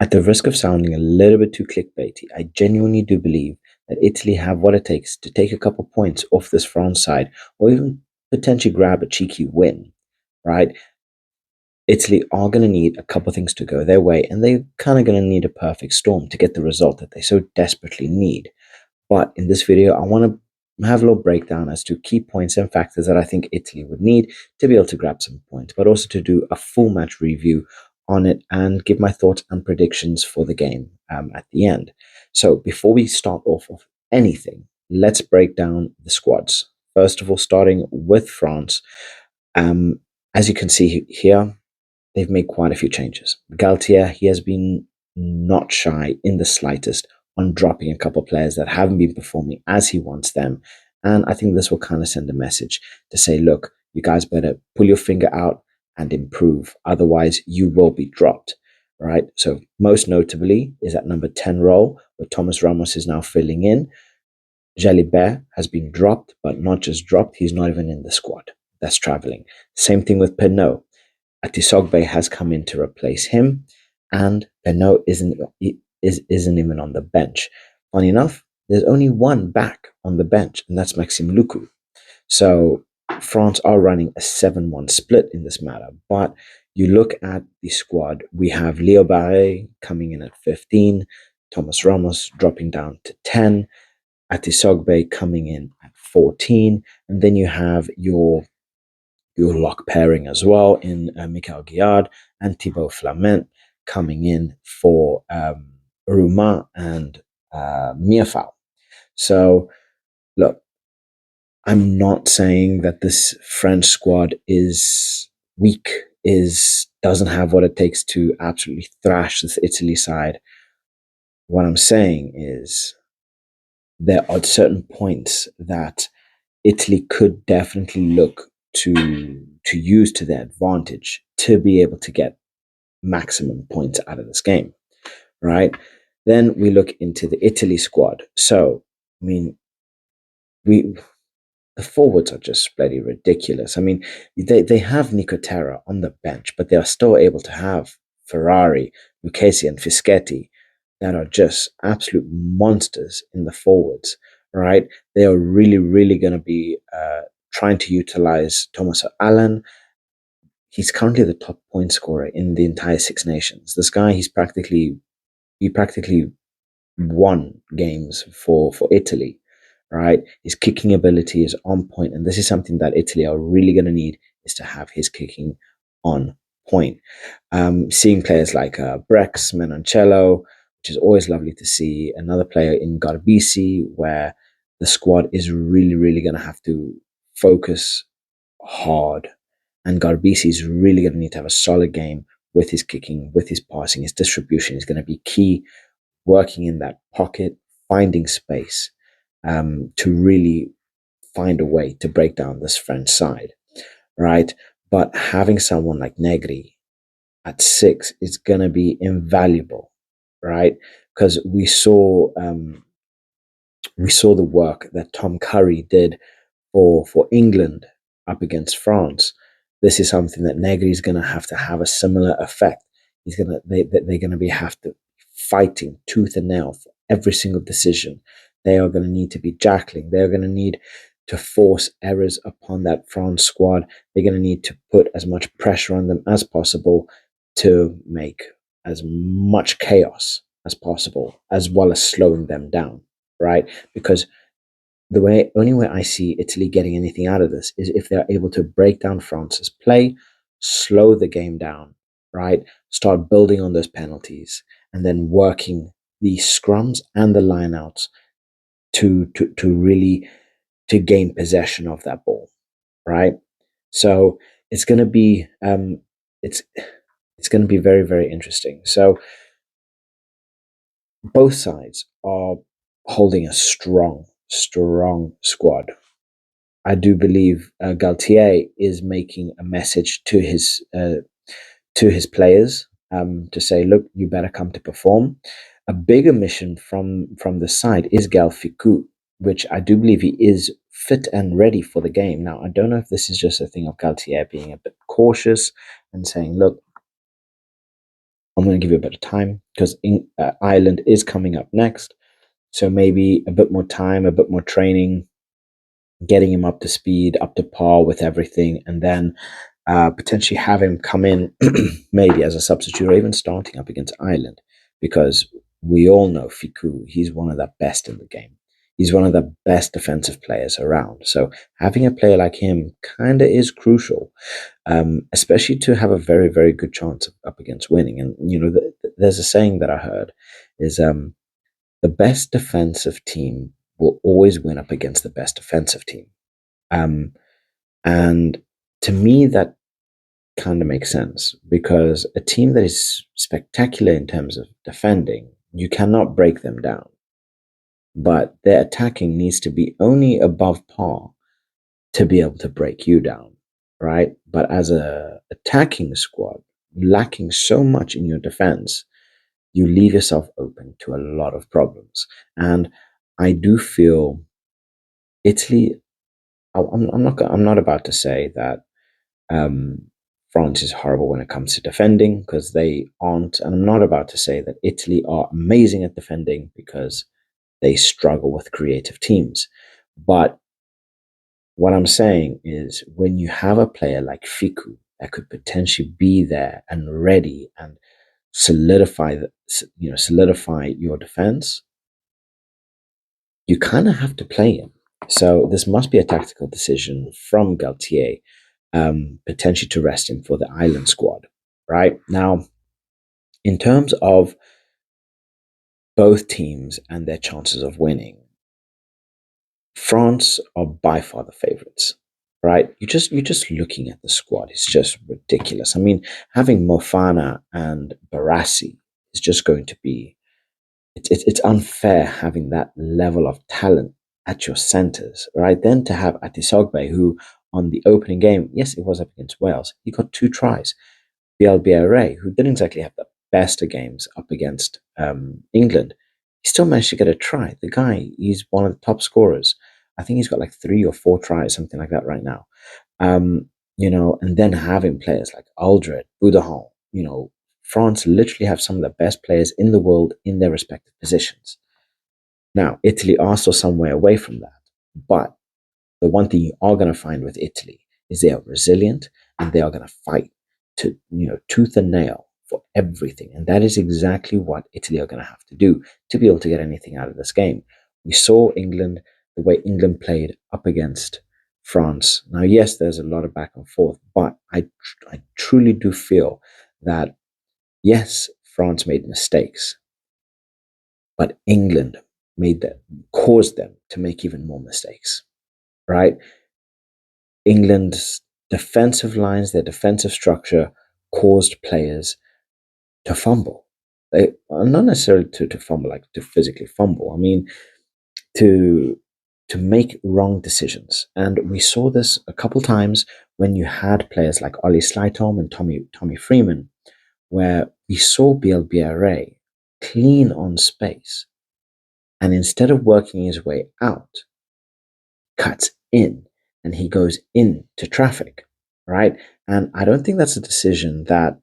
At the risk of sounding a little bit too clickbaity, I genuinely do believe that Italy have what it takes to take a couple points off this France side, or even potentially grab a cheeky win, right? Italy are going to need a couple things to go their way, and they're kind of going to need a perfect storm to get the result that they so desperately need. But in this video, I want to have a little breakdown as to key points and factors that I think Italy would need to be able to grab some points, but also to do a full match review on it and give my thoughts and predictions for the game at the end. So before we start off of anything, let's break down the squads. First of all, starting with France. Um, as you can see here, they've made quite a few changes. Galthié, he has been not shy in the slightest on dropping a couple of players that haven't been performing as he wants them. And I think this will kind of send a message to say, look, you guys better pull your finger out and improve. Otherwise, you will be dropped. Right. So most notably is at number 10 role, where Thomas Ramos is now filling in. Jalibert has been dropped, but not just dropped, he's not even in the squad. That's traveling. Same thing with Penaud. Atisogbe has come in to replace him, and Penaud isn't even on the bench. Funny enough, there's only one back on the bench, and that's Maxime Lucu. So France are running a 7-1 split in this matter. But you look at the squad, we have Leo Barre coming in at 15, Thomas Ramos dropping down to 10, Atisogbe coming in at 14, and then you have your lock pairing as well in Michael Guillard and Thibaut Flament coming in for Roumain and Miafal. So, look, I'm not saying that this French squad is weak, doesn't have what it takes to absolutely thrash this Italy side. What I'm saying is there are certain points that Italy could definitely look to use to their advantage to be able to get maximum points out of this game, right? Then we look into the Italy squad. So, I mean, we the forwards are just bloody ridiculous. I mean, they have Nicotera on the bench, but they are still able to have Ferrari, Lucchesi, and Fischetti that are just absolute monsters in the forwards, right? They are really, really going to be trying to utilize Thomas Allen. He's currently the top point scorer in the entire Six Nations. This guy, he practically won games for Italy, right? His kicking ability is on point, and this is something that Italy are really going to need, is to have his kicking on point. Seeing players like Brex, Menoncello, which is always lovely to see. Another player in Garbisi, where the squad is really, really going to have to focus hard. And Garbisi is really going to need to have a solid game with his kicking, with his passing. His distribution is going to be key, working in that pocket, finding space to really find a way to break down this French side, right? But having someone like Negri at 6 is going to be invaluable, right? Because we saw the work that Tom Curry did for England up against France. This is something that Negri is going to have a similar effect. They're going to be have to fighting tooth and nail for every single decision. They are going to need to be jackling. They're going to need to force errors upon that France squad. They're going to need to put as much pressure on them as possible to make as much chaos as possible, as well as slowing them down, right? Because only way I see Italy getting anything out of this is if they're able to break down France's play, slow the game down, right? Start building on those penalties, and then working the scrums and the lineouts to really to gain possession of that ball, right? So it's going to be it's going to be very, very interesting. So both sides are holding a strong squad. I do believe Galthié is making a message to his players to say, look, you better come to perform. A bigger mission from the side is Gal Ficou, which I do believe he is fit and ready for the game. Now, I don't know if this is just a thing of Galthié being a bit cautious and saying, look, I'm going to give you a bit of time because Ireland is coming up next. So maybe a bit more time, a bit more training, getting him up to speed, up to par with everything, and then potentially have him come in maybe as a substitute or even starting up against Ireland, because we all know Fiku, he's one of the best in the game. He's one of the best defensive players around. So having a player like him kind of is crucial, especially to have a very, very good chance of up against winning. And, there's a saying that I heard is the best defensive team will always win up against the best offensive team. Um, and to me, that kind of makes sense because a team that is spectacular in terms of defending, you cannot break them down. But their attacking needs to be only above par to be able to break you down, right? But as a attacking squad, lacking so much in your defense, you leave yourself open to a lot of problems. And I do feel Italy. I'm not about to say that um, France is horrible when it comes to defending because they aren't, and I'm not about to say that Italy are amazing at defending because they struggle with creative teams. But what I'm saying is when you have a player like Fiku that could potentially be there and ready and solidify your defense, you kind of have to play him. So this must be a tactical decision from Galthié, potentially to rest him for the island squad. Right now, in terms of both teams and their chances of winning, France are by far the favorites. Right? You're just looking at the squad. It's just ridiculous. I mean, having Mofana and Barassi is just going to be it's unfair having that level of talent at your centres, right? Then to have Atisogbe, who on the opening game, yes, it was up against Wales, he got 2 tries. Bielbiere, who didn't exactly have the best of games up against England, he still managed to get a try. The guy, he's one of the top scorers. I think he's got like 3 or 4 tries, something like that right now. And then having players like Aldred, Budahan, France literally have some of the best players in the world in their respective positions. Now, Italy are still some way away from that. But the one thing you are going to find with Italy is they are resilient and they are going to fight to, tooth and nail for everything. And that is exactly what Italy are going to have to do to be able to get anything out of this game. We saw England, the way England played up against France. Now, yes, there's a lot of back and forth, but I truly do feel that, yes, France made mistakes, but England caused them to make even more mistakes, right? England's defensive lines, their defensive structure caused players to fumble. They not necessarily to fumble, like to physically fumble. I mean, to make wrong decisions. And we saw this a couple times when you had players like Ollie Slytom and Tommy Freeman, where we saw BLBRA clean on space. And instead of working his way out, cuts in and he goes into traffic, right? And I don't think that's a decision that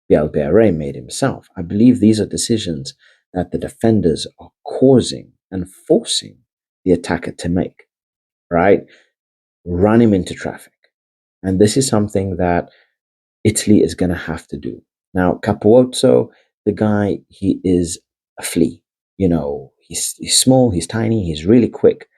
Bielbiere made himself. I believe these are decisions that the defenders are causing and forcing the attacker to make, right? Run him into traffic. And this is something that Italy is going to have to do. Now, Capuozzo, the guy, he is a flea. He's small, he's tiny, he's really quick.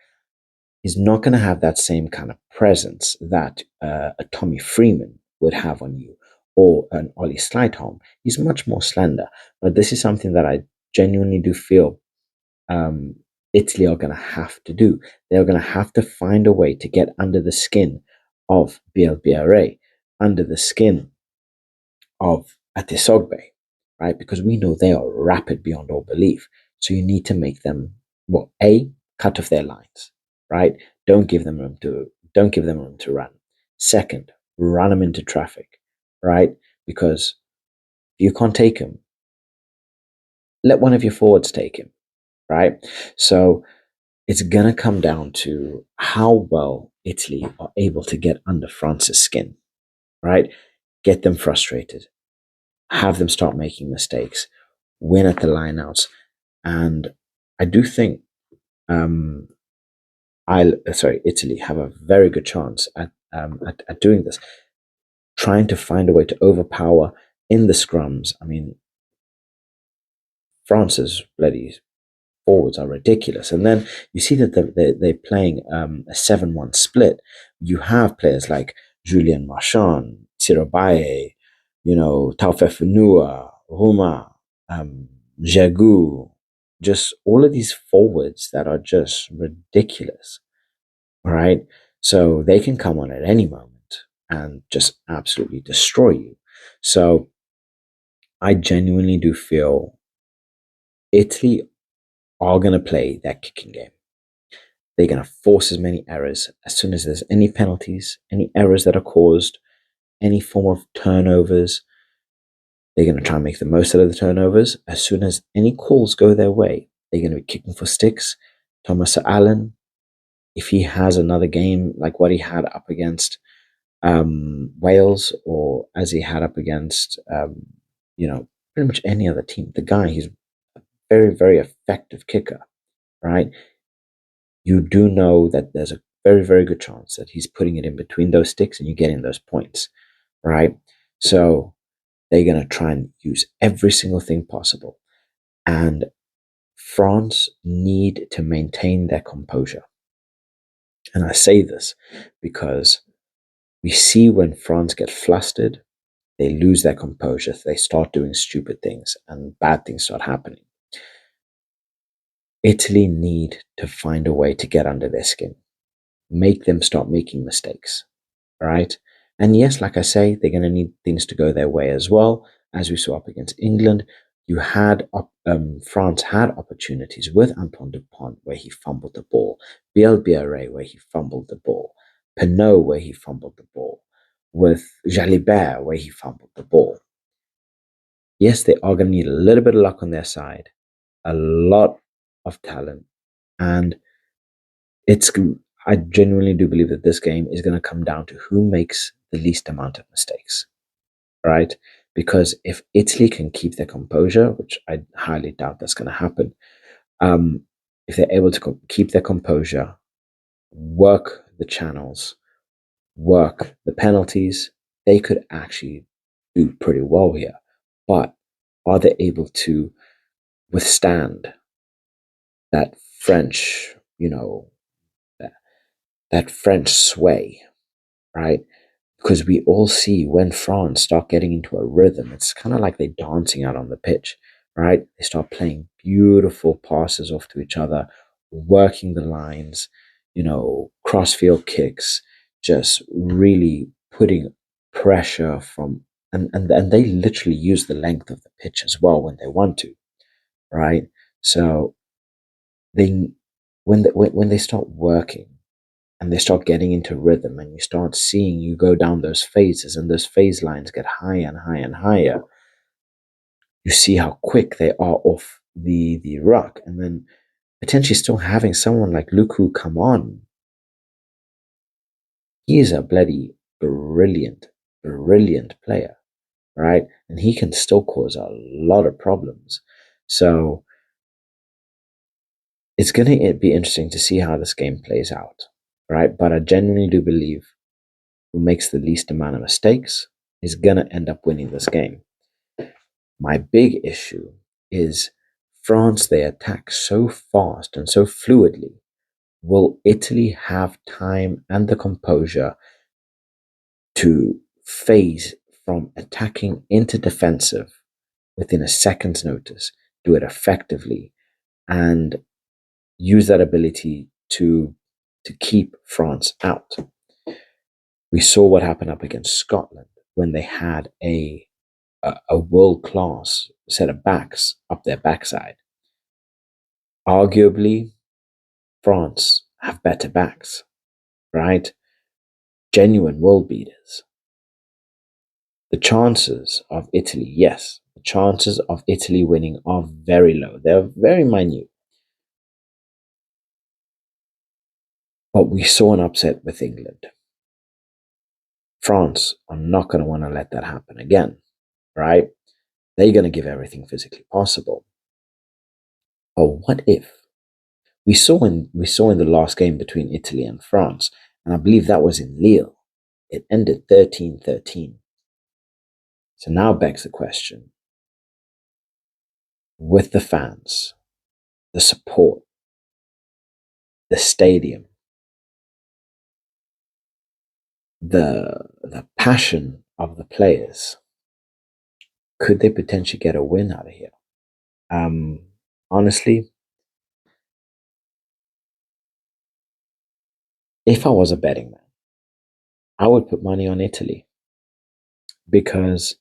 He's not going to have that same kind of presence that a Tommy Freeman would have on you or an Ollie Slytom. He's much more slender. But this is something that I genuinely do feel um, Italy are going to have to do. They're going to have to find a way to get under the skin of BLBRA, under the skin of Atisogbe, right? Because we know they are rapid beyond all belief. So you need to make them, well, A, cut off their lines, right? Don't give them room to run. Second, run them into traffic, right? Because if you can't take him, let one of your forwards take him, right? So it's gonna come down to how well Italy are able to get under France's skin, right? Get them frustrated, have them start making mistakes, win at the lineouts, and I do think Italy have a very good chance at doing this, trying to find a way to overpower in the scrums. I mean, France's bloody forwards are ridiculous. And then you see that they're playing a 7-1 split. You have players like Julien Marchand, Tirabaye, Taufefenua, Roma, Jagu, just all of these forwards that are just ridiculous, right? So they can come on at any moment and just absolutely destroy you. So I genuinely do feel Italy are going to play that kicking game. They're going to force as many errors as soon as there's any penalties, any errors that are caused, any form of turnovers. They're going to try and make the most out of the turnovers. As soon as any calls go their way, they're going to be kicking for sticks. Thomas Allen, if he has another game like what he had up against Wales, or as he had up against, pretty much any other team, the guy, he's a very, very effective kicker, right? You do know that there's a very, very good chance that he's putting it in between those sticks and you're getting those points, right? So they're going to try and use every single thing possible. And France need to maintain their composure. And I say this because we see when France get flustered, they lose their composure, they start doing stupid things, and bad things start happening. Italy need to find a way to get under their skin, make them start making mistakes, right? And yes, like I say, they're going to need things to go their way as well. As we saw up against England, France had opportunities with Antoine Dupont where he fumbled the ball, Biel Biarré where he fumbled the ball, Penaud where he fumbled the ball, with Jalibert where he fumbled the ball. Yes, they are going to need a little bit of luck on their side, a lot of talent, and it's I genuinely do believe that this game is going to come down to who makes the least amount of mistakes, right? Because if Italy can keep their composure, which I highly doubt that's going to happen, if they're able to keep their composure, work the channels, work the penalties, they could actually do pretty well here. But are they able to withstand that French, that French sway, right? Because we all see when France start getting into a rhythm, it's kind of like they're dancing out on the pitch, right? They start playing beautiful passes off to each other, working the lines, crossfield kicks, just really putting pressure from, and they literally use the length of the pitch as well when they want to, right? So they when they start working and they start getting into rhythm and you start seeing you go down those phases and those phase lines get higher and higher and higher, you see how quick they are off the ruck, and then potentially still having someone like Luku come on. He is a bloody brilliant player, right? And he can still cause a lot of problems. So it's going to be interesting to see how this game plays out, right? But I genuinely do believe who makes the least amount of mistakes is going to end up winning this game. My big issue is France, they attack so fast and so fluidly. Will Italy have time and the composure to phase from attacking into defensive within a second's notice, do it effectively, and use that ability to keep France out? We saw what happened up against Scotland when they had a world class set of backs up their backside. Arguably, France have better backs, right? Genuine world beaters. The chances of Italy, yes, the chances of Italy winning are very low. They're very minute. But we saw an upset with England. France are not going to want to let that happen again, right? they're going to give everything physically possible. But what if we saw in the last game between Italy and France, and I believe that was in Lille, it ended 13-13. So now begs the question, with the fans, the support, the stadium, the passion of the players, could they potentially get a win out of here? Um, Honestly, if I was a betting man, I would put money on Italy because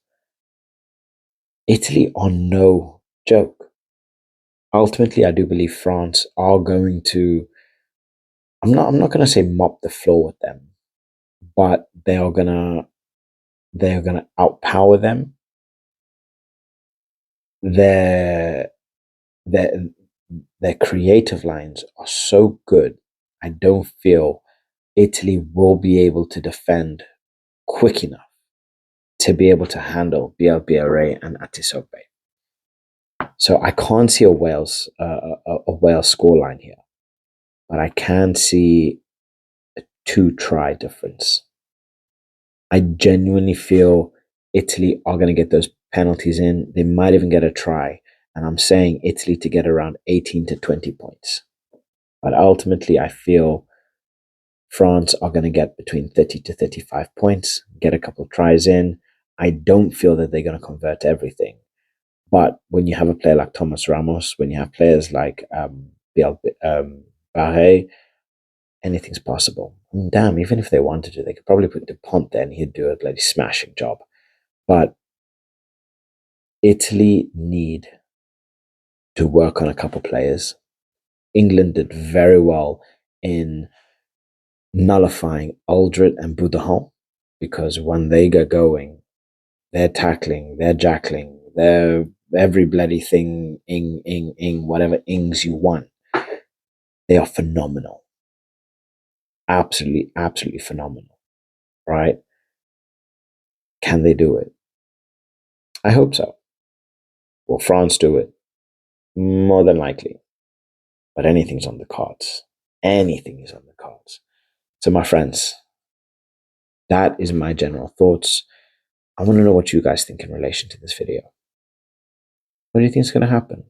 Italy are no joke. Ultimately, I do believe France are going to. I'm not going to say mop the floor with them, but they are gonna outpower them. Their their their creative lines are so good. I don't feel Italy will be able to defend quick enough to be able to handle BLBRA and Atisope. So I can't see a Wales scoreline here, but I can see a two-try difference. I genuinely feel Italy are going to get those penalties in. They might even get a try, and I'm saying Italy to get around 18 to 20 points. But ultimately, I feel France are going to get between 30 to 35 points, get a couple of tries in. I don't feel that they're going to convert everything. But when you have a player like Thomas Ramos, when you have players like Barre, anything's possible. And damn, even if they wanted to, they could probably put Dupont there and he'd do a bloody smashing job. But Italy need to work on a couple players. England did very well in nullifying Aldred and Boudahon because when they get going, they're tackling, they're jackling, they're every bloody thing, whatever ings you want. They are phenomenal. Absolutely, absolutely phenomenal. Right? Can they do it? I hope so. Will France do it? More than likely. But anything's on the cards. Anything is on the cards. So, my friends, that is my general thoughts. I want to know what you guys think in relation to this video. What do you think is going to happen?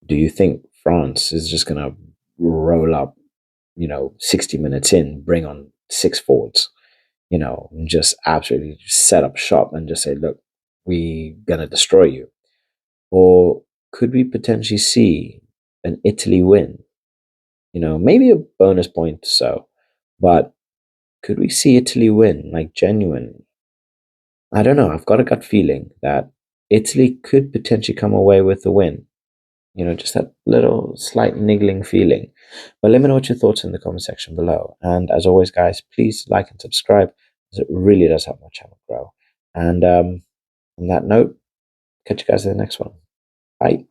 Do you think France is just going to roll up, 60 minutes in, bring on six forwards, and just absolutely set up shop and just say, look, we're going to destroy you? Or could we potentially see an Italy win? Maybe a bonus point, so, but could we see Italy win, like genuine? I don't know. I've got a gut feeling that Italy could potentially come away with the win. Just that little slight niggling feeling. But let me know what your thoughts in the comment section below. And as always, guys, please like and subscribe, because it really does help my channel grow. And on that note, catch you guys in the next one. Bye.